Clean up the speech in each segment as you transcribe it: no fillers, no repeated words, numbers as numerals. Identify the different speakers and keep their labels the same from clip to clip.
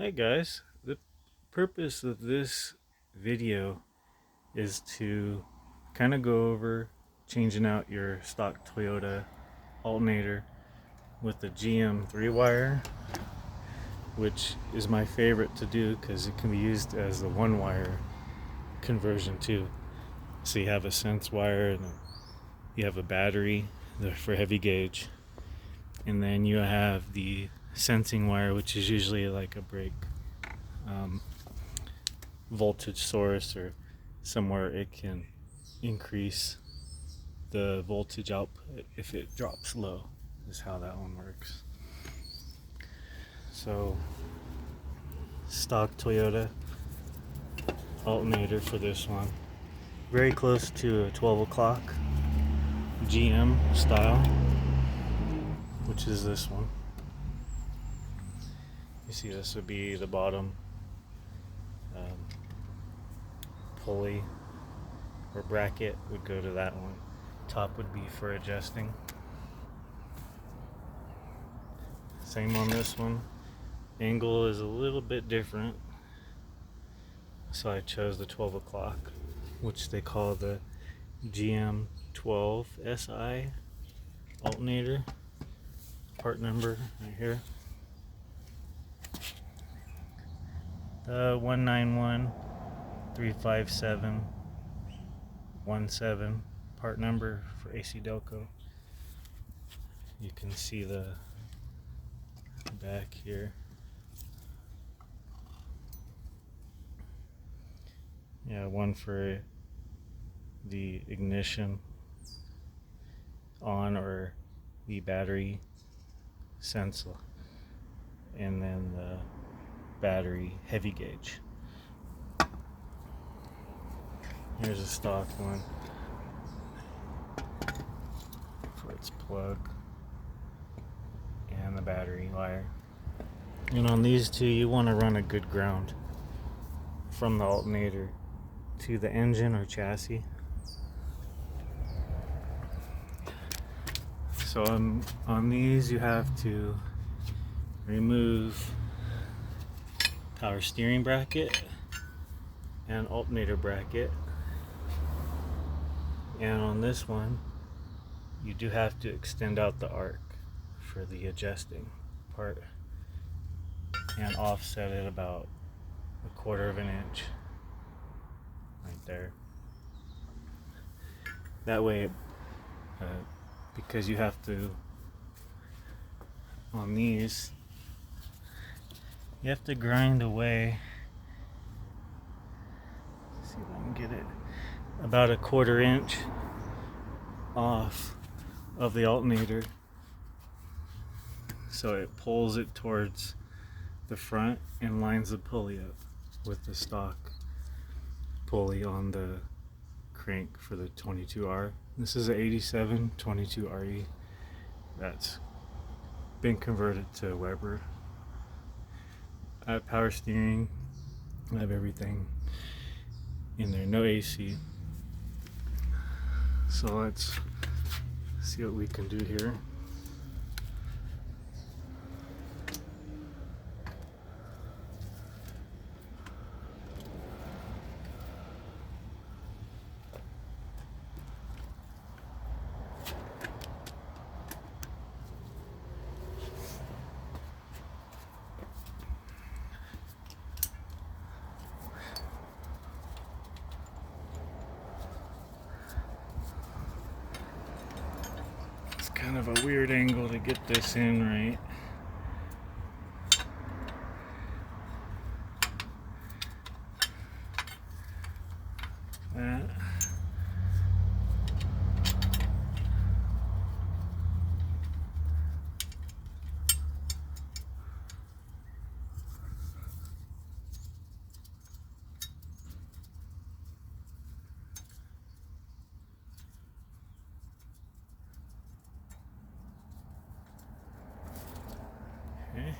Speaker 1: Hi guys, the purpose of this video is to kind of go over changing out your stock Toyota alternator with the GM 3-wire, which is my favorite to do because it can be used as the 1-wire conversion too. So you have a sense wire and you have a battery for heavy gauge, and then you have the sensing wire, which is usually like a brake voltage source or somewhere it can increase the voltage output if it drops low, is how that one works. So stock Toyota alternator for this one, very close to a 12 o'clock GM style, which is this one. You see this would be the bottom pulley or bracket would go to that one. Top would be for adjusting. Same on this one. Angle is a little bit different, so I chose the 12 o'clock, which they call the GM 12 SI alternator. Part number right here. 191-357-17. Part number for AC Delco. You can see the back here. Yeah, one for the ignition on or the battery sensor, and then the battery heavy gauge. Here's a stock one for its plug and the battery wire. And on these two, you want to run a good ground from the alternator to the engine or chassis. So on these, you have to remove power steering bracket and alternator bracket. And on this one, you do have to extend out the arc for the adjusting part and offset it about 1/4 of an inch right there. That way, because you have to, on these, you have to grind away. Let's see if I can get it about 1/4 inch off of the alternator, so it pulls it towards the front and lines the pulley up with the stock pulley on the crank for the 22R. This is an 87 22RE that's been converted to Weber. I have power steering, I have everything in there, no AC. So let's see what we can do here. Kind of a weird angle to get this in right. That. Okay.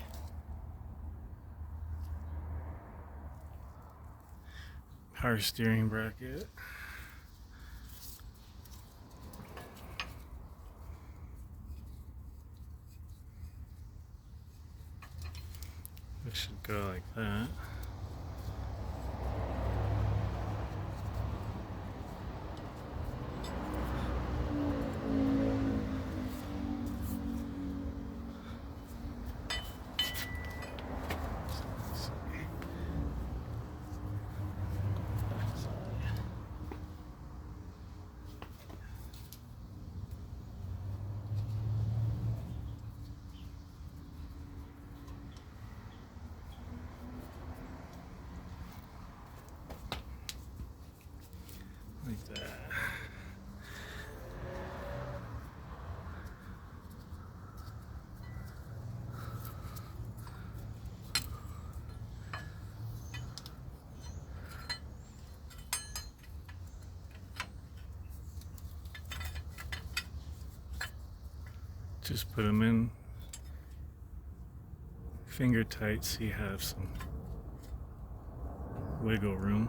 Speaker 1: Power steering bracket. It should go like that. Like that. Just put them in finger tight so you have some wiggle room.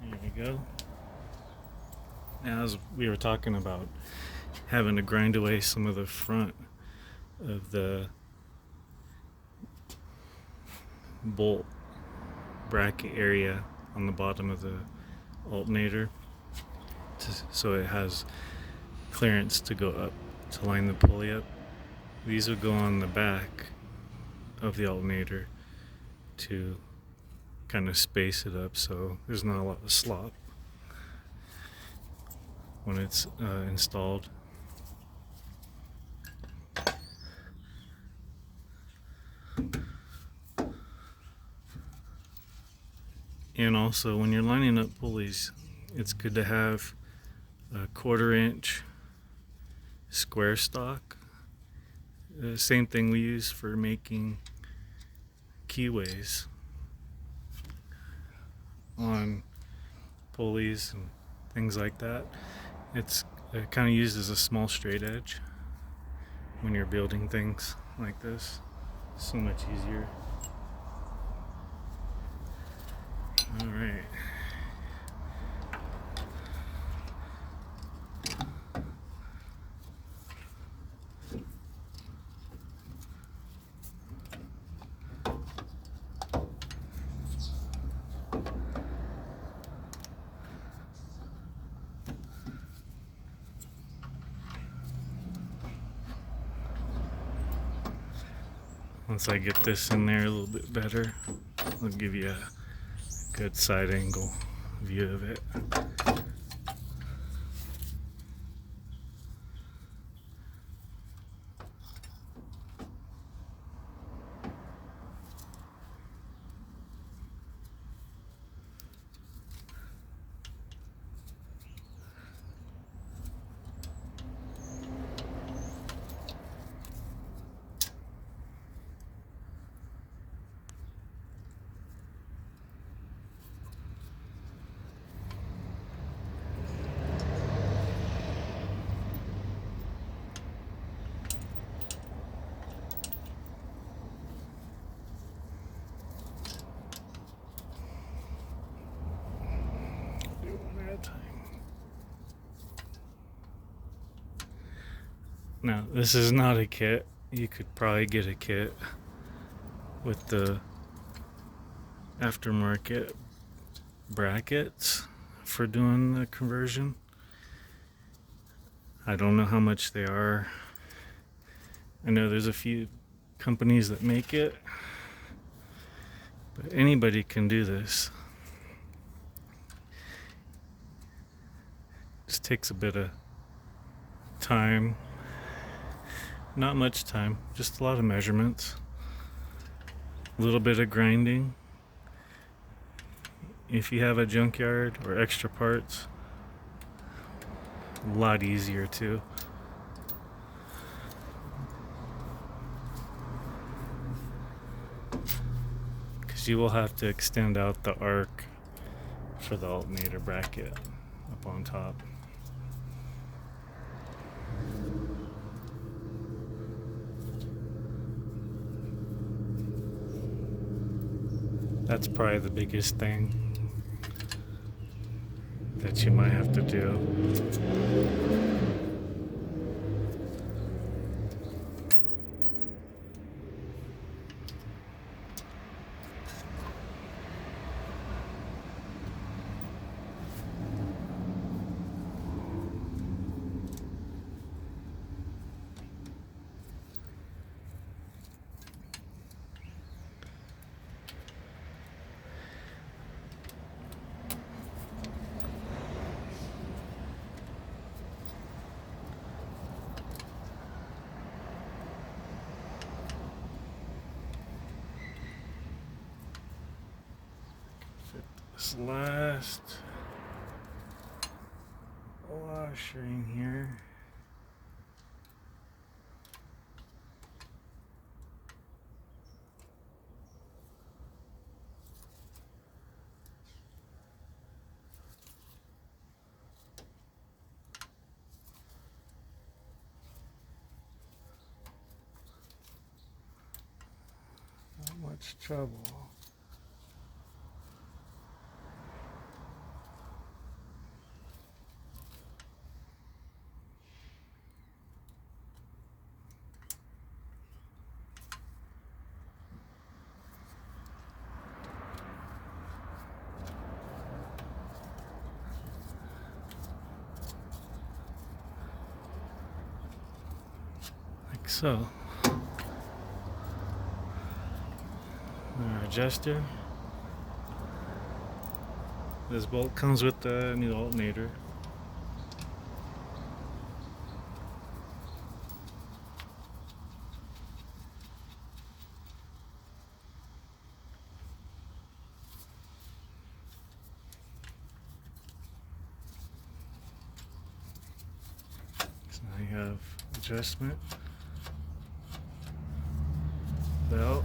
Speaker 1: There you go. Now, as we were talking about having to grind away some of the front of the bolt bracket area on the bottom of the alternator, so it has clearance to go up to line the pulley up. These will go on the back of the alternator to kind of space it up so there's not a lot of slop when it's installed. And also, when you're lining up pulleys, it's good to have a 1/4 inch square stock. The same thing we use for making keyways on pulleys and things like that. It's kind of used as a small straight edge when you're building things like this. So much easier. All right. Once I get this in there a little bit better, I'll give you a good side angle view of it. Now, this is not a kit. You could probably get a kit with the aftermarket brackets for doing the conversion. I don't know how much they are. I know there's a few companies that make it, but anybody can do this. Just takes a bit of time. Not much time, just a lot of measurements. A little bit of grinding. If you have a junkyard or extra parts, a lot easier too. Because you will have to extend out the arc for the alternator bracket up on top. That's probably the biggest thing that you might have to do. This last washer in here. Not much trouble. Like so. Our adjuster. This bolt comes with the new alternator. So now you have adjustment, belt,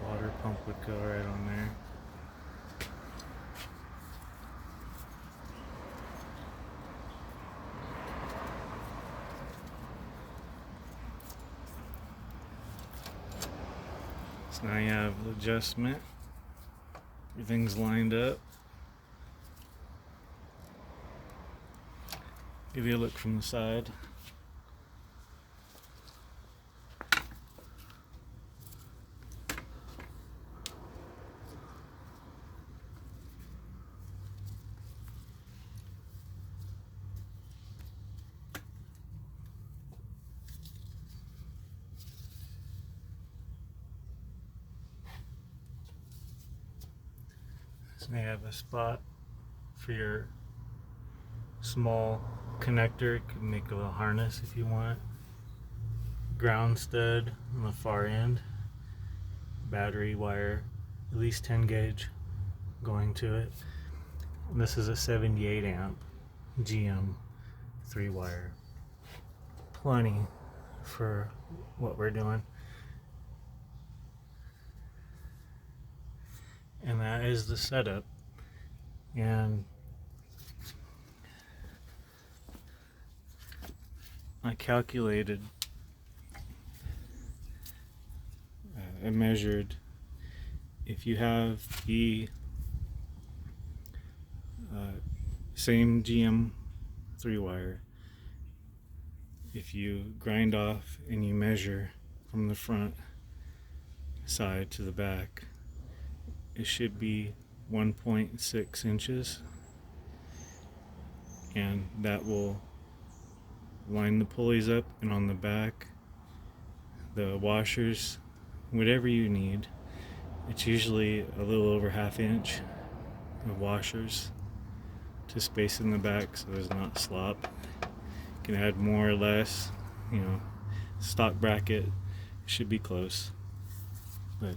Speaker 1: water pump would go right on there. So now you have the adjustment. Everything's lined up. Give you a look from the side. So now you have a spot for your small connector. You can make a little harness if you want. Ground stud on the far end. Battery wire, at least 10 gauge going to it. And this is a 78 amp GM 3-wire. Plenty for what we're doing. And that is the setup. And I calculated, I measured, if you have the same GM 3-wire, if you grind off and you measure from the front side to the back, it should be 1.6 inches and that will line the pulleys up, and on the back the washers, whatever you need. It's usually a little over ½ inch of washers to space in the back so there's not slop. You can add more or less, stock bracket should be close, but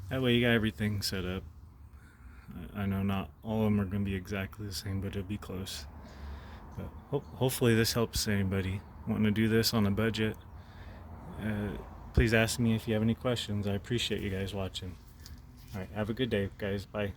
Speaker 1: that way you got everything set up. I know not all of them are going to be exactly the same, but it'll be close. But hopefully this helps anybody wanting to do this on a budget. Please ask me if you have any questions. I appreciate you guys watching. All right, have a good day, guys. Bye.